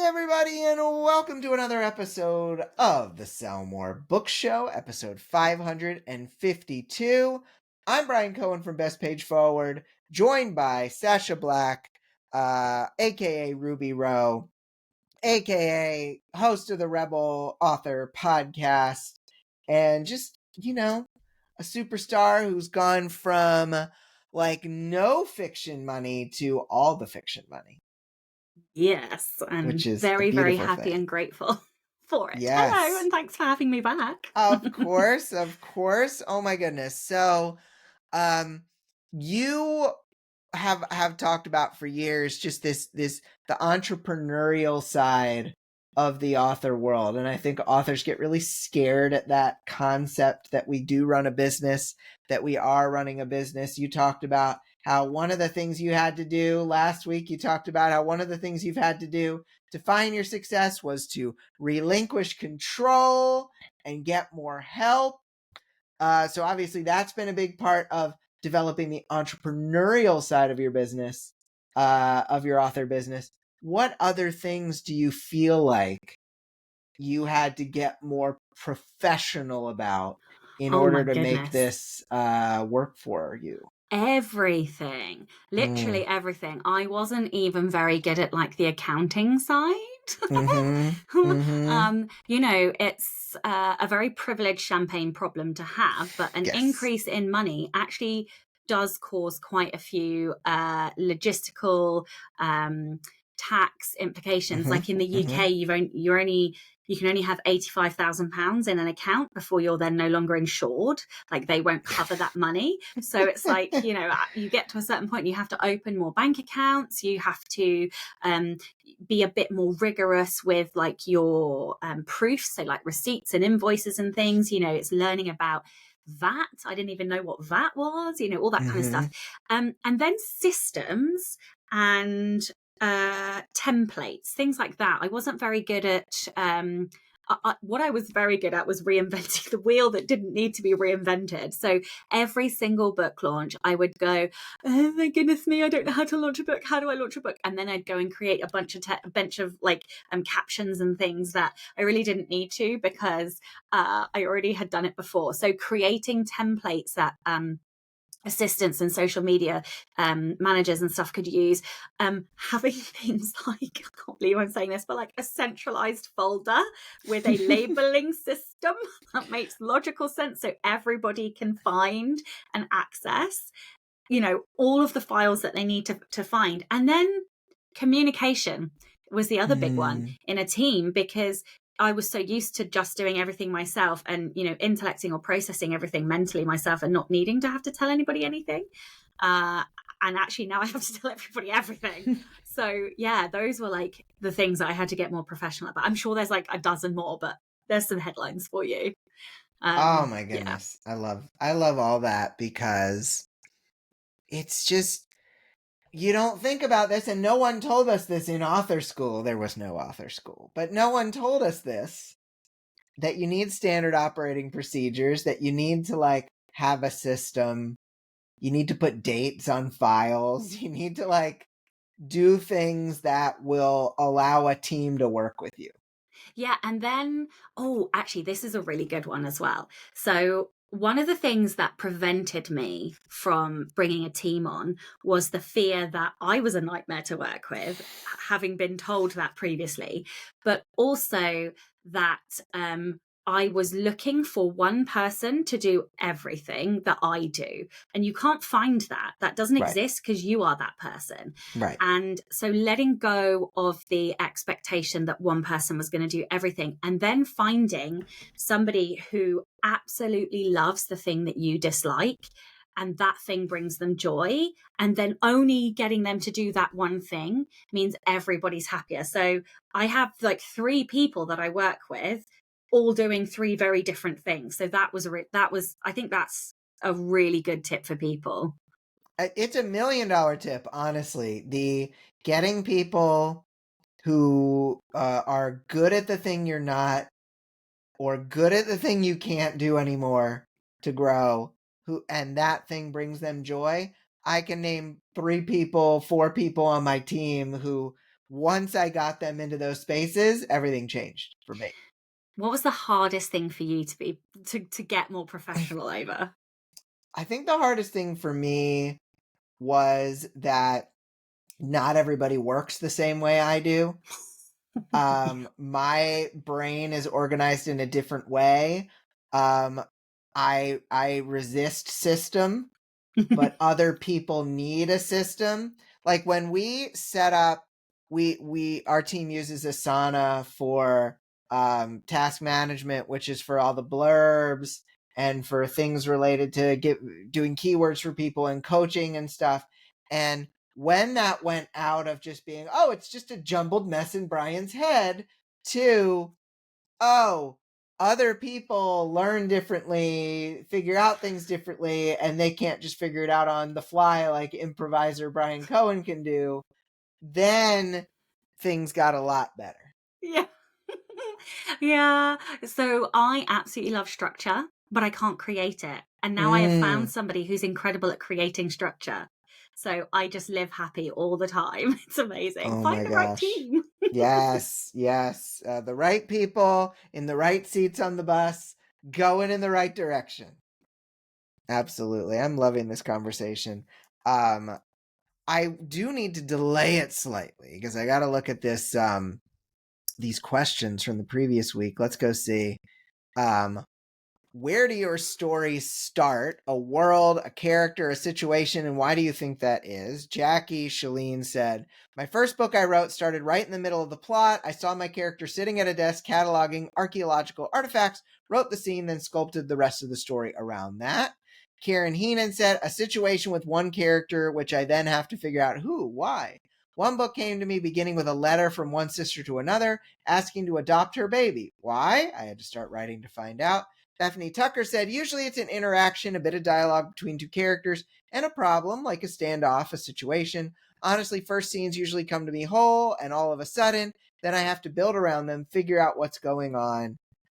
everybody, and welcome to another episode of the Sell More Book Show, episode 552. I'm Brian Cohen from Best Page Forward, joined by Sacha Black, aka Ruby Rowe, aka host of the Rebel Author podcast, and just, a superstar who's gone from like no fiction money to all the fiction money. Yes, Which I'm is a very, very beautiful happy thing. and grateful for it. Hello, Yes. and thanks for having me back. Of course, of course. Oh my goodness. So, you have talked about for years just the entrepreneurial side of the author world, and I think authors get really scared at that concept that we do run a business, that we are running a business. You talked about how one of the things you had to do last week, you talked about how one of the things you've had to do to find your success was to relinquish control and get more help. So obviously that's been a big part of developing the entrepreneurial side of your business, of your author business. What other things do you feel like you had to get more professional about in Oh my order to make goodness. this work for you? Everything, literally Mm. everything. I wasn't even very good at like the accounting side. Mm-hmm. Mm-hmm. It's a very privileged champagne problem to have, but an Yes. increase in money actually does cause quite a few logistical tax implications. Like in the Mm-hmm. Mm-hmm. UK, you can only have £85,000 in an account before you're then no longer insured. Like they won't cover that money. So it's like, you get to a certain point, you have to open more bank accounts. You have to be a bit more rigorous with like your proofs. So like receipts and invoices and things, it's learning about VAT. I didn't even know what VAT was, all that kind of Mm-hmm. stuff. And then systems and templates, things like that. I wasn't very good at what I was very good at was reinventing the wheel that didn't need to be reinvented. So every single book launch, I would go, oh my goodness me, I don't know how to launch a book. How do I launch a book? And then I'd go and create a bunch of like captions and things that I really didn't need to because I already had done it before. So creating templates that assistants and social media managers and stuff could use, having things like, I can't believe I'm saying this, but like a centralized folder with a labeling system that makes logical sense so everybody can find and access all of the files that they need to find. And then communication was the other big one in a team, because I was so used to just doing everything myself and, intellecting or processing everything mentally myself and not needing to have to tell anybody anything. And actually now I have to tell everybody everything. So yeah, those were like the things that I had to get more professional about. I'm sure there's like a dozen more, but there's some headlines for you. Oh my Yeah. goodness. I love all that because it's just, you don't think about this, and no one told us this in author school. There was no author school, but no one told us this, that you need standard operating procedures, that you need to like have a system, you need to put dates on files, you need to like do things that will allow a team to work with you. Yeah. And then, actually, this is a really good one as well. So, one of the things that prevented me from bringing a team on was the fear that I was a nightmare to work with, having been told that previously, but also that I was looking for one person to do everything that I do. And you can't find that. That doesn't Right. exist because you are that person. Right. And so letting go of the expectation that one person was going to do everything, and then finding somebody who absolutely loves the thing that you dislike, and that thing brings them joy, and then only getting them to do that one thing means everybody's happier. So I have like 3 people that I work with, all doing 3 very different things. So that was I think that's a really good tip for people. It's $1 million tip, honestly. The getting people who are good at the thing you're not, or good at the thing you can't do anymore, to grow, and that thing brings them joy. I can name 3 people, 4 people on my team who once I got them into those spaces, everything changed for me. What was the hardest thing for you to get more professional over? I think the hardest thing for me was that not everybody works the same way I do. My brain is organized in a different way. I resist system, but other people need a system. Like when we set up, our team uses Asana for task management, which is for all the blurbs and for things related to doing keywords for people and coaching and stuff. And when that went out of just being, oh, it's just a jumbled mess in Brian's head, to, oh, other people learn differently, figure out things differently, and they can't just figure it out on the fly like improviser Brian Cohen can do, then things got a lot better. Yeah. Yeah. So I absolutely love structure, but I can't create it. And now I have found somebody who's incredible at creating structure. So I just live happy all the time. It's amazing. Oh Find my the right gosh. team. Yes, yes. The right people in the right seats on the bus, going in the right direction. Absolutely. I'm loving this conversation. I do need to delay it slightly because I got to look at this these questions from the previous week. Let's go see. Where do your stories start? A world, a character, a situation, and why do you think that is? Jackie Shalene said, my first book I wrote started right in the middle of the plot. I saw my character sitting at a desk cataloging archaeological artifacts, wrote the scene, then sculpted the rest of the story around that. Karen Heenan said, a situation with one character, which I then have to figure out who, why. One book came to me beginning with a letter from one sister to another, asking to adopt her baby. Why? I had to start writing to find out. Bethany Tucker said, usually it's an interaction, a bit of dialogue between two characters, and a problem, like a standoff, a situation. Honestly, first scenes usually come to me whole, and all of a sudden, then I have to build around them, figure out what's going on.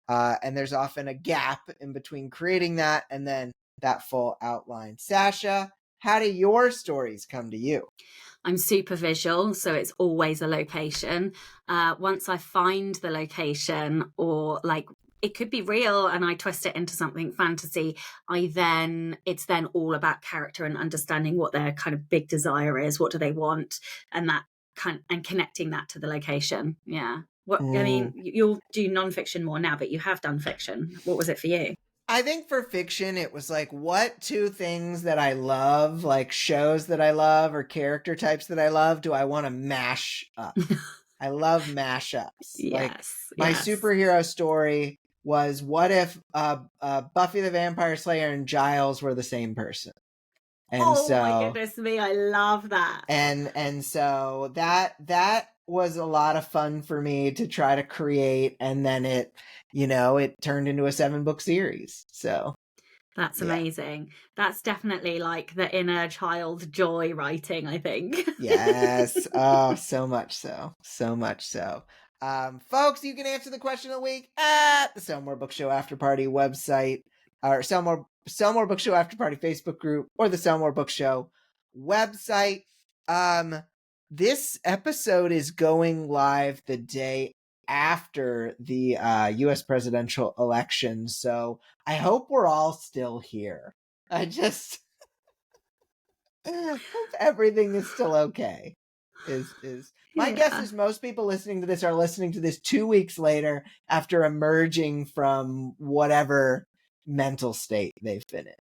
And there's often a gap in between creating that and then that full outline. Sacha, how do your stories come to you? I'm super visual, so it's always a location. Once I find the location, or like it could be real and I twist it into something fantasy, it's then all about character and understanding what their kind of big desire is, what do they want, and and connecting that to the location. Yeah. I mean, you'll do nonfiction more now, but you have done fiction. What was it for you? I think for fiction, it was like, what two things that I love, like shows that I love or character types that I love, do I want to mash up? I love mashups. Like my superhero story was, what if Buffy the Vampire Slayer and Giles were the same person? And my goodness me, I love that. And so that was a lot of fun for me to try to create, and then it turned into a 7-book series. So that's amazing. That's definitely like the inner child joy writing, I think. Yes. Oh, so much so. So much so. Folks, you can answer the question of the week at the Sell More Book Show After Party website, or Sell More Book Show After Party Facebook group, or the Sell More Book Show website. This episode is going live the day after the US presidential election, so I hope we're all still here. I just hope everything is still okay. My guess is most people listening to this are listening to this 2 weeks later after emerging from whatever mental state they've been in.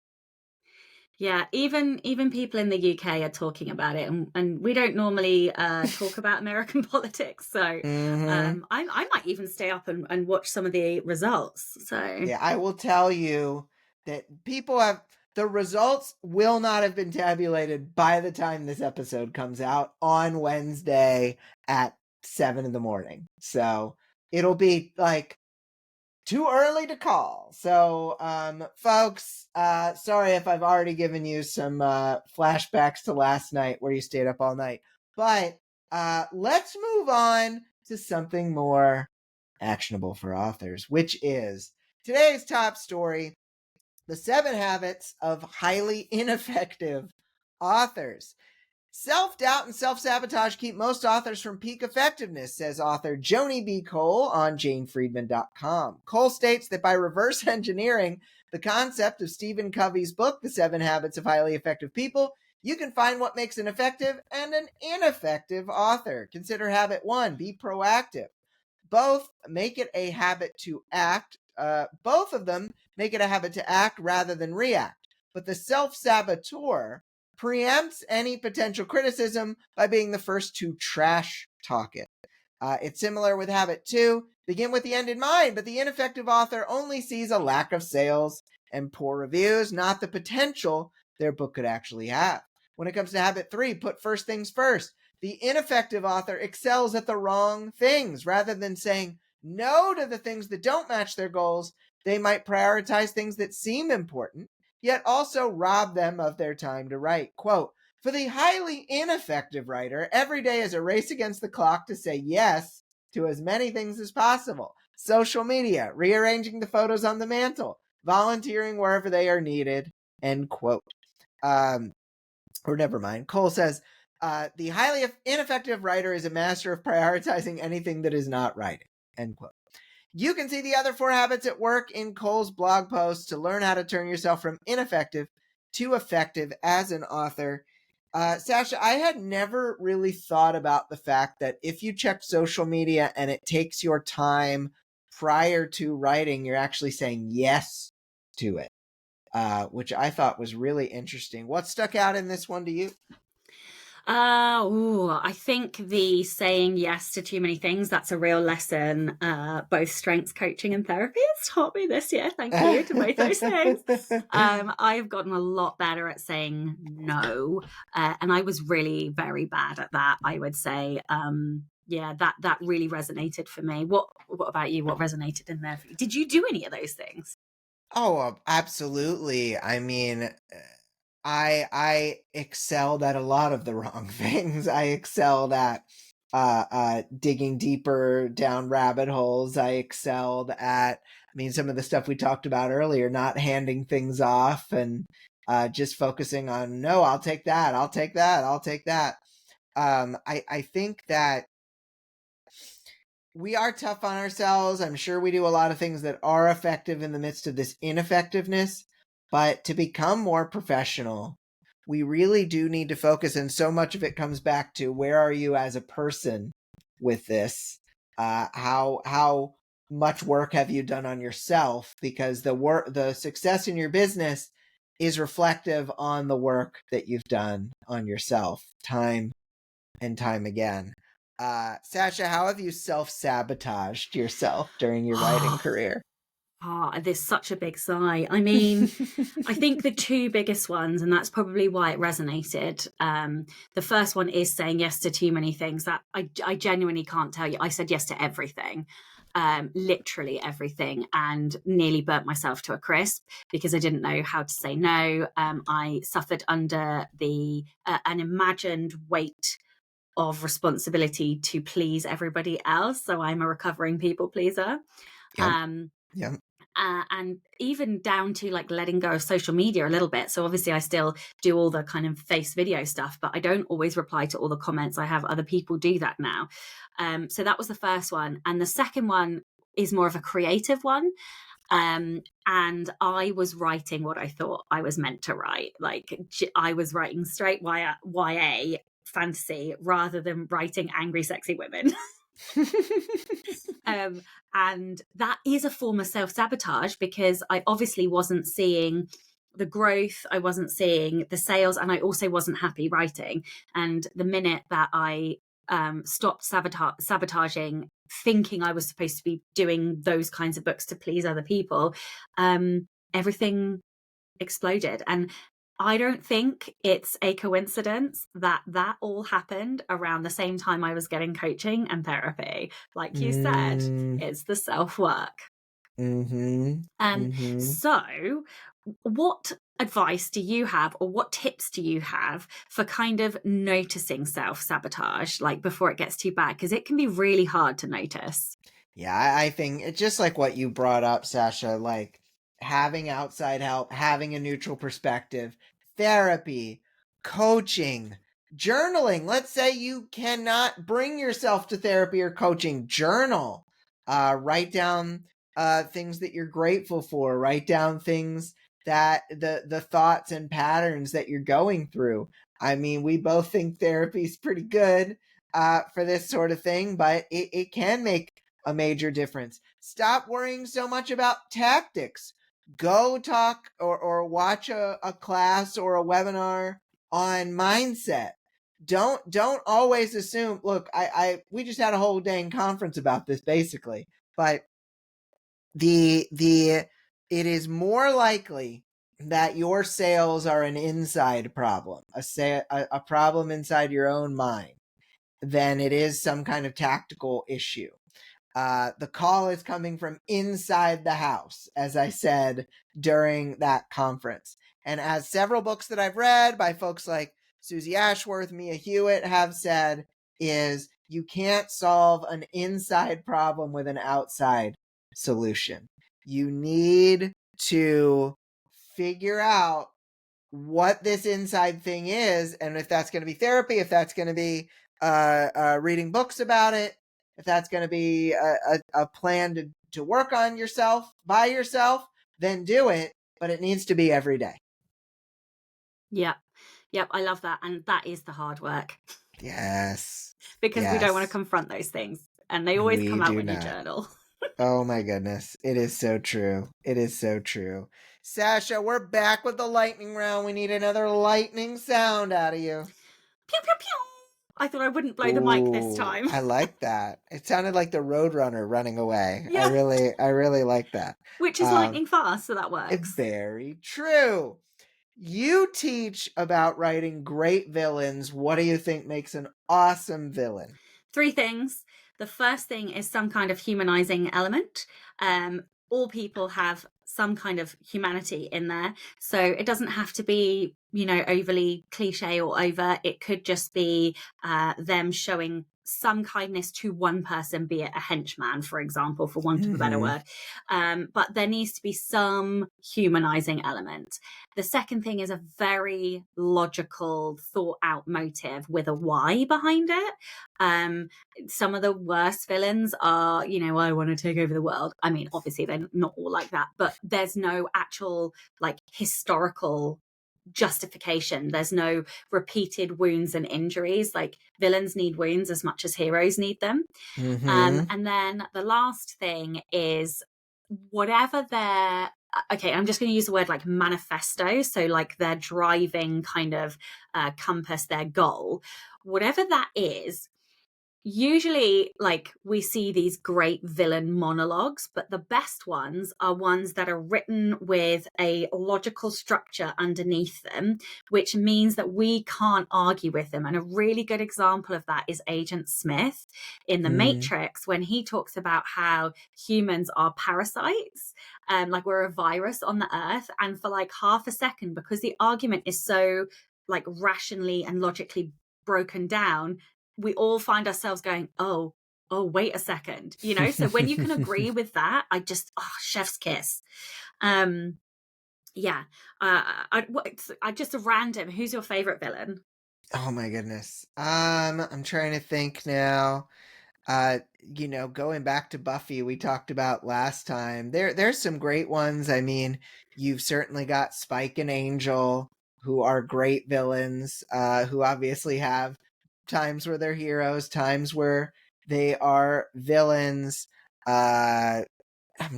Yeah, even people in the UK are talking about it, and we don't normally talk about American politics. So I might even stay up and watch some of the results. So yeah, I will tell you that the results will not have been tabulated by the time this episode comes out on Wednesday at 7 a.m. So it'll be like too early to call. So, folks, sorry if I've already given you some flashbacks to last night where you stayed up all night. But let's move on to something more actionable for authors, which is today's top story: the 7 habits of highly ineffective authors. Self-doubt and self-sabotage keep most authors from peak effectiveness, says author Joni B. on janefriedman.com. Cole states that by reverse engineering the concept of Stephen Covey's book, The 7 Habits of Highly Effective People, you can find what makes an effective and an ineffective author. Consider habit 1, be proactive. Both make it a habit to act. Both of them make it a habit to act rather than react. But the self-saboteur preempts any potential criticism by being the first to trash talk it. It's similar with habit 2, begin with the end in mind, but the ineffective author only sees a lack of sales and poor reviews, not the potential their book could actually have. When it comes to habit 3, put first things first. The ineffective author excels at the wrong things. Rather than saying no to the things that don't match their goals, they might prioritize things that seem important, yet also rob them of their time to write. Quote, for the highly ineffective writer, every day is a race against the clock to say yes to as many things as possible. Social media, rearranging the photos on the mantle, volunteering wherever they are needed, end quote. Or never mind. Cole says, the highly ineffective writer is a master of prioritizing anything that is not writing, end quote. You can see the other 4 habits at work in Cole's blog post to learn how to turn yourself from ineffective to effective as an author. Sacha, I had never really thought about the fact that if you check social media and it takes your time prior to writing, you're actually saying yes to it, which I thought was really interesting. What stuck out in this one to you? I think the saying yes to too many things, that's a real lesson. Both strengths coaching and therapy has taught me this year. Thank you to both those things. I've gotten a lot better at saying no. And I was really very bad at that, I would say. Yeah, that really resonated for me. What about you? What resonated in there for you? Did you do any of those things? Oh, absolutely. I mean, I excelled at a lot of the wrong things. I excelled at digging deeper down rabbit holes. I excelled at, some of the stuff we talked about earlier, not handing things off and just focusing on, no, I'll take that, I'll take that, I'll take that. I think that we are tough on ourselves. I'm sure we do a lot of things that are effective in the midst of this ineffectiveness, but to become more professional, we really do need to focus. And so much of it comes back to where are you as a person with this? How much work have you done on yourself? Because the success in your business is reflective on the work that you've done on yourself, time and time again. Sacha, how have you self-sabotaged yourself during your writing career? There's such a big sigh. I think the 2 biggest ones, and that's probably why it resonated. The first one is saying yes to too many things. That I genuinely can't tell you. I said yes to everything, literally everything, and nearly burnt myself to a crisp because I didn't know how to say no. I suffered under an imagined weight of responsibility to please everybody else. So I'm a recovering people pleaser. Yep. Um, Yep. and even down to like letting go of social media a little bit. So obviously I still do all the kind of face video stuff, but I don't always reply to all the comments. I have other people do that now. So that was the first one. And the second one is more of a creative one. And I was writing what I thought I was meant to write. Like I was writing straight YA fantasy rather than writing angry, sexy women. And that is a form of self-sabotage because I obviously wasn't seeing the growth, I wasn't seeing the sales, and I also wasn't happy writing. And the minute that I stopped sabotaging, thinking I was supposed to be doing those kinds of books to please other people, everything exploded. And I don't think it's a coincidence that all happened around the same time I was getting coaching and therapy. Like you said, it's the self-work. So what advice do you have, or what tips do you have for kind of noticing self-sabotage, like before it gets too bad? Because it can be really hard to notice. Yeah, I think it's just like what you brought up, Sacha, like having outside help, having a neutral perspective, therapy, coaching, Journaling. Let's say you cannot bring yourself to therapy or coaching. Journal. Write down things that you're grateful for. Write down things that the thoughts and patterns that you're going through. I mean, we both think therapy is pretty good for this sort of thing, but it can make a major difference. Stop worrying so much about tactics. Go talk or watch a class or a webinar on mindset. Don't always assume, look, we just had a whole dang conference about this basically, but it is more likely that your sales are an inside problem, a problem inside your own mind, than it is some kind of tactical issue. The call is coming from inside the house, as I said during that conference. And as several books that I've read by folks like Susie Ashworth, Mia Hewitt have said, is you can't solve an inside problem with an outside solution. You need to figure out what this inside thing is, and if that's going to be therapy, if that's going to be reading books about it, if that's going to be a plan to work on yourself by yourself, then do it, but it needs to be every day. Yep, I love that, and that is the hard work. Yes. Because we don't want to confront those things, and they always come out when you journal. Oh my goodness. It is so true. It is so true. Sacha, we're back with the lightning round. We need another lightning sound out of you. Pew, pew, pew. I thought I wouldn't blow the mic this time. I like that. It sounded like the Roadrunner running away. Yeah. I really like that. Which is lightning fast, so that works. Very true. You teach about writing great villains. What do you think makes an awesome villain? 3 things. The first thing is some kind of humanizing element. All people have some kind of humanity in there. So it doesn't have to be, overly cliche or over. It could just be them showing some kindness to one person, be it a henchman, for example, for want of a better word. But there needs to be some humanizing element. The second thing is a very logical, thought out motive with a why behind it. Some of the worst villains are, I want to take over the world. I mean, obviously they're not all like that, but there's no actual historical justification. There's no repeated wounds and injuries. Villains need wounds as much as heroes need them. And then the last thing is whatever their I'm just going to use the word manifesto, so their driving kind of compass, their goal, whatever that is. Usually we see these great villain monologues, but the best ones are ones that are written with a logical structure underneath them, which means that we can't argue with them. And a really good example of that is Agent Smith in The Matrix, when he talks about how humans are parasites, we're a virus on the earth. And for half a second, because the argument is so rationally and logically broken down, we all find ourselves going, oh, wait a second, so when you can agree with that, chef's kiss. I just a random, who's your favorite villain? Oh my goodness. I'm trying to think now. Going back to Buffy, we talked about last time, there's some great ones. I mean, you've certainly got Spike and Angel, who are great villains, who obviously have times where they're heroes, times where they are villains. I'm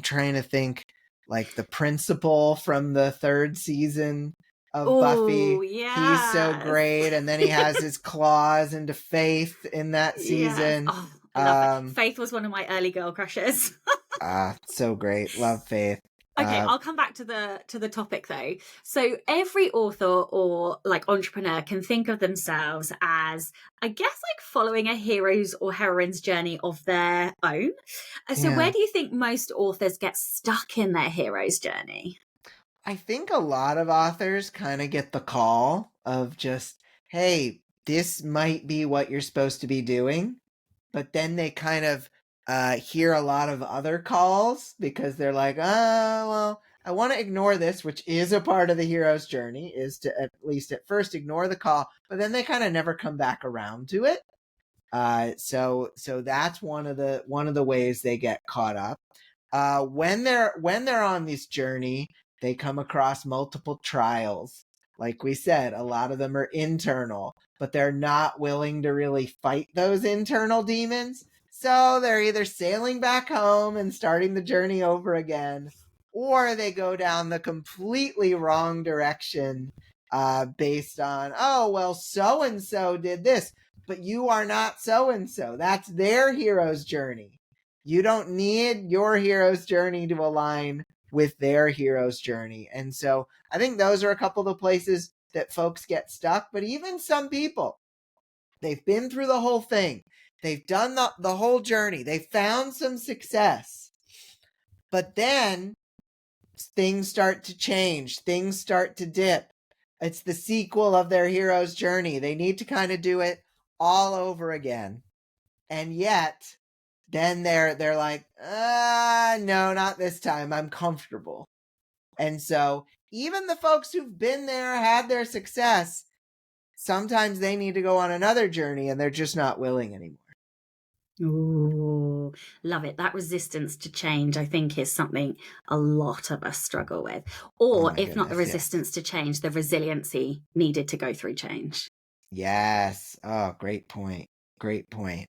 trying to think, the principal from the 3rd season of Buffy. Yes. He's so great, and then he has his claws into Faith in that season. Yes. Oh, I love it. Faith was one of my early girl crushes. So great. Love Faith. Okay, I'll come back to the topic though. So every author or entrepreneur can think of themselves as, I guess, following a hero's or heroine's journey of their own. So where do you think most authors get stuck in their hero's journey? I think a lot of authors kind of get the call of just, hey, this might be what you're supposed to be doing. But then they kind of hear a lot of other calls because they're like, oh, well, I want to ignore this, which is a part of the hero's journey, is to at least at first ignore the call, but then they kind of never come back around to it. So that's one of the ways they get caught up. When they're on this journey, they come across multiple trials. Like we said, a lot of them are internal, but they're not willing to really fight those internal demons. So they're either sailing back home and starting the journey over again, or they go down the completely wrong direction, based on, oh, well, so-and-so did this, but you are not so-and-so. That's their hero's journey. You don't need your hero's journey to align with their hero's journey. And so I think those are a couple of the places that folks get stuck. But even some people, they've been through the whole thing. They've done the whole journey. They found some success. But then things start to change. Things start to dip. It's the sequel of their hero's journey. They need to kind of do it all over again. And yet, then they're like, no, not this time. I'm comfortable. And so even the folks who've been there, had their success, sometimes they need to go on another journey and they're just not willing anymore. Ooh, love it. That resistance to change, I think, is something a lot of us struggle with. Or if not the resistance to change, the resiliency needed to go through change. Yes. Oh, great point. Great point.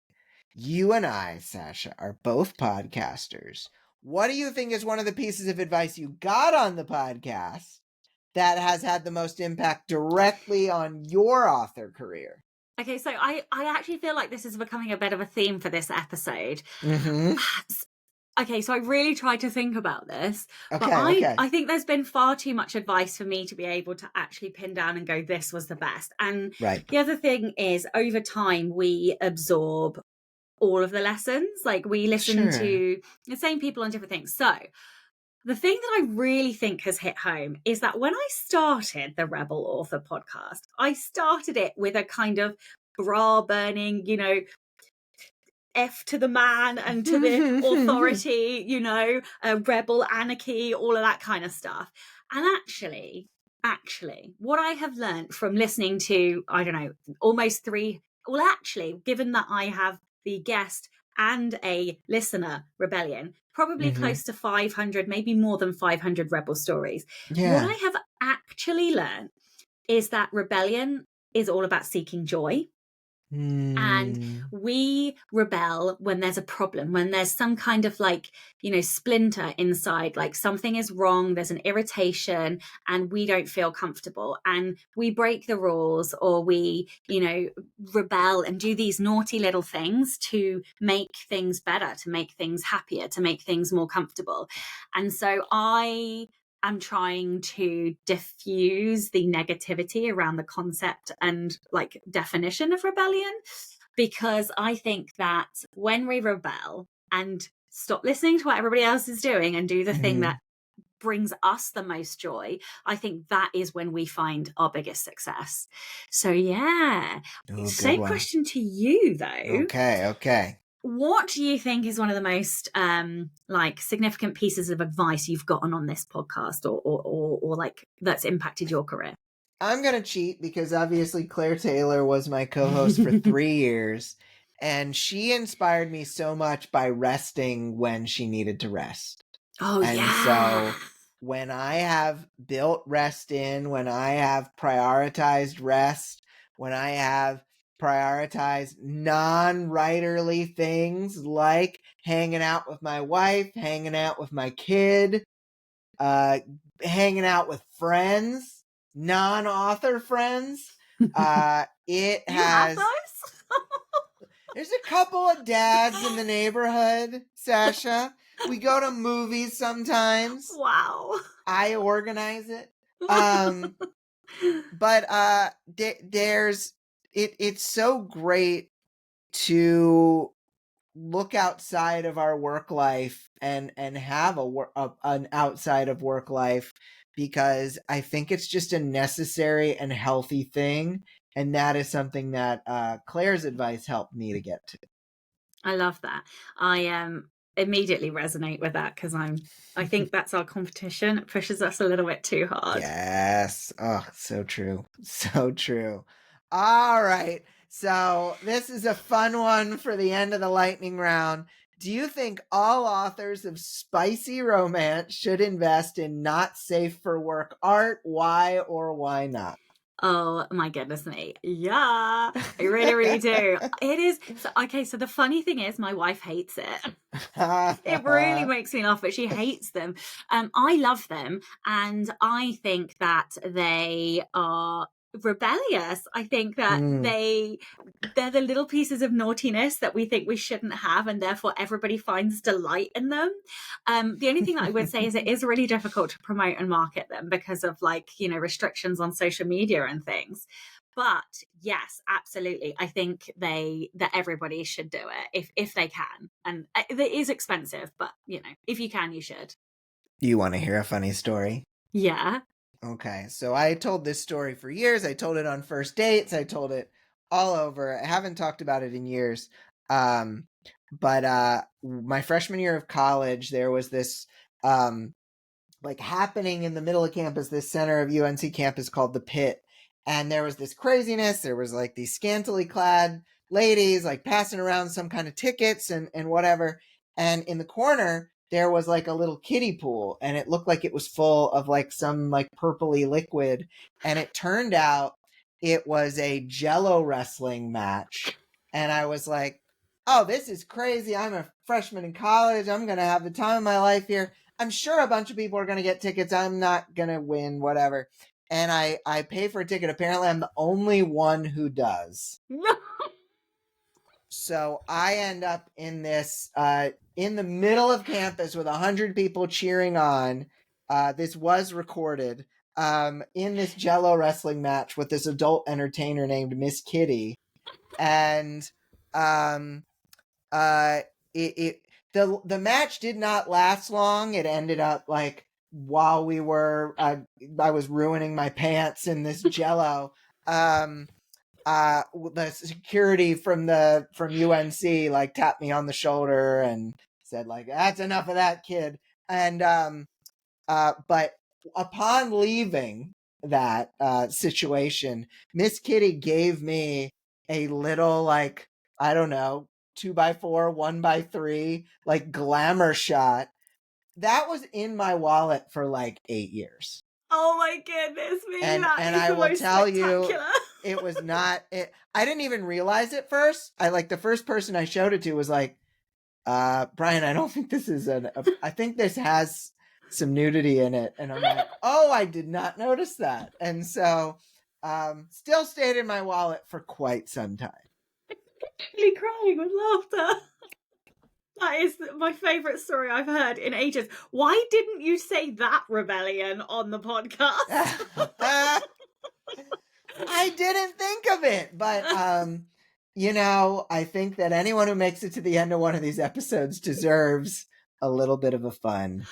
You and I, Sacha, are both podcasters. What do you think is one of the pieces of advice you got on the podcast that has had the most impact directly on your author career? Okay, so I actually feel like this is becoming a bit of a theme for this episode. Mm-hmm. Okay, so I really tried to think about this, Okay, but okay. I think there's been far too much advice for me to be able to actually pin down and go, this was the best. And Right. the other thing is, over time, we absorb all of the lessons. Like, we listen to the same people on different things. So the thing that I really think has hit home is that when I started the Rebel Author podcast, I started it with a kind of bra burning, F to the man and to the authority, rebel anarchy, all of that kind of stuff. And actually, what I have learned from listening to, I don't know, almost given that I have the guest and a listener rebellion, probably close to 500, maybe more than 500 rebel stories. Yeah. What I have actually learned is that rebellion is all about seeking joy. And we rebel when there's a problem, when there's some kind of splinter inside, like something is wrong, there's an irritation and we don't feel comfortable, and we break the rules, or we, rebel and do these naughty little things to make things better, to make things happier, to make things more comfortable. And so I'm trying to diffuse the negativity around the concept and definition of rebellion, because I think that when we rebel and stop listening to what everybody else is doing and do the thing that brings us the most joy, I think that is when we find our biggest success. So yeah. Same question to you though. Okay. What do you think is one of the most significant pieces of advice you've gotten on this podcast, or that's impacted your career? I'm going to cheat because obviously Claire Taylor was my co-host for 3 years, and she inspired me so much by resting when she needed to rest. Oh, and so when I have built rest in, when I have prioritized rest, when I have prioritized non-writerly things like hanging out with my wife, hanging out with my kid, hanging out with friends, non-author friends, it you has... have those? There's a couple of dads in the neighborhood, Sacha. We go to movies sometimes. Wow. I organize it. But it's so great to look outside of our work life and have an outside of work life, because I think it's just a necessary and healthy thing. And that is something that Claire's advice helped me to get to. I love that. immediately resonate with that because I think that's our competition. It pushes us a little bit too hard. Yes. Oh, so true. So true. All right. So this is a fun one for the end of the lightning round. Do you think all authors of spicy romance should invest in not safe for work art? Why or why not? Oh my goodness me. Yeah, I really, really do. It is. So, okay, so the funny thing is my wife hates it. It really makes me laugh, but she hates them. I love them, and I think that they are rebellious. I think that they're the little pieces of naughtiness that we think we shouldn't have, and therefore everybody finds delight in them. The only thing that I would say is it is really difficult to promote and market them because of restrictions on social media and things. But yes, absolutely. I think that everybody should do it if they can. And it is expensive, but if you can, you should. You want to hear a funny story? Yeah. Okay, so I told this story for years. I told it on first dates. I told it all over. I haven't talked about it in years. But my freshman year of college, there was this happening in the middle of campus, this center of UNC campus called the Pit. And there was this craziness. There was these scantily clad ladies passing around some kind of tickets and whatever. And in the corner, there was a little kiddie pool, and it looked like it was full of some purpley liquid. And it turned out it was a Jello wrestling match. And I was like, oh, this is crazy. I'm a freshman in college. I'm going to have the time of my life here. I'm sure a bunch of people are going to get tickets. I'm not going to win, whatever. And I pay for a ticket. Apparently, I'm the only one who does. So I end up in this, in the middle of campus with 100 people cheering on. This was recorded in this Jello wrestling match with this adult entertainer named Miss Kitty. And the match did not last long. It ended up while we were I was ruining my pants in this Jello. The security from UNC tapped me on the shoulder and said that's enough of that, kid. And but upon leaving that situation, Miss Kitty gave me a little I don't know, 2x4, 1x3 glamour shot that was in my wallet for 8 years. Oh my goodness me! And I will tell you, it was not. I didn't even realize it first. The first person I showed it to was Brian, I don't think this is I think this has some nudity in it. And I'm like, oh, I did not notice that. And so, still stayed in my wallet for quite some time. Really crying with laughter. That is my favourite story I've heard in ages. Why didn't you say that rebellion on the podcast? I didn't think of it, but I think that anyone who makes it to the end of one of these episodes deserves a little bit of a fun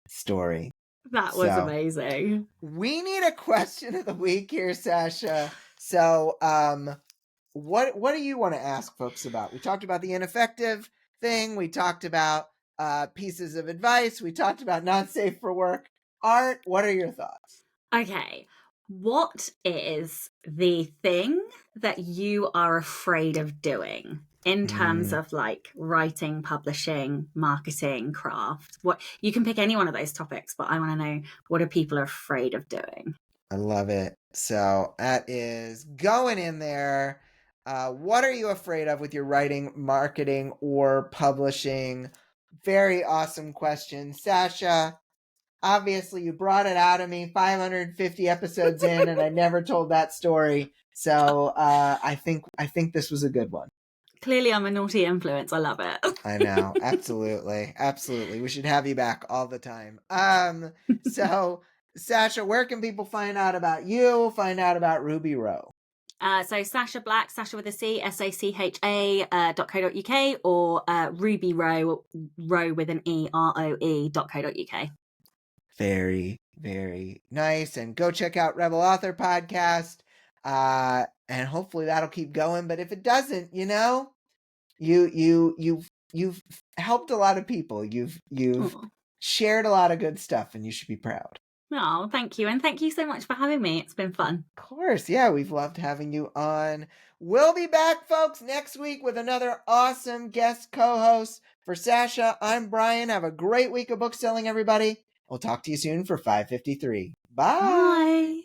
story. That was amazing. We need a question of the week here, Sacha. So, what do you want to ask folks about? We talked about the ineffective thing. We talked about pieces of advice. We talked about not safe for work art. What are your thoughts? Okay. What is the thing that you are afraid of doing in terms of writing, publishing, marketing, craft? What you can pick any one of those topics, but I want to know, what are people afraid of doing? I love it. So that is going in there. What are you afraid of with your writing, marketing, or publishing? Very awesome question, Sacha. Obviously, you brought it out of me 550 episodes in, and I never told that story. So I think this was a good one. Clearly, I'm a naughty influence. I love it. I know. Absolutely. Absolutely. We should have you back all the time. So, Sacha, where can people find out about you, find out about Ruby Row? So Sacha Black, Sacha with a C, SACHA.co.uk, or Ruby Row, Row with an E, ROE.co.uk. Very, very nice. And go check out Rebel Author Podcast. And hopefully that'll keep going. But if it doesn't, you you've helped a lot of people. You've Oh. shared a lot of good stuff, and you should be proud. Oh, thank you. And thank you so much for having me. It's been fun. Of course. Yeah, we've loved having you on. We'll be back, folks, next week with another awesome guest co-host. For Sacha, I'm Brian. Have a great week of book selling, everybody. We'll talk to you soon for 553. Bye. Bye.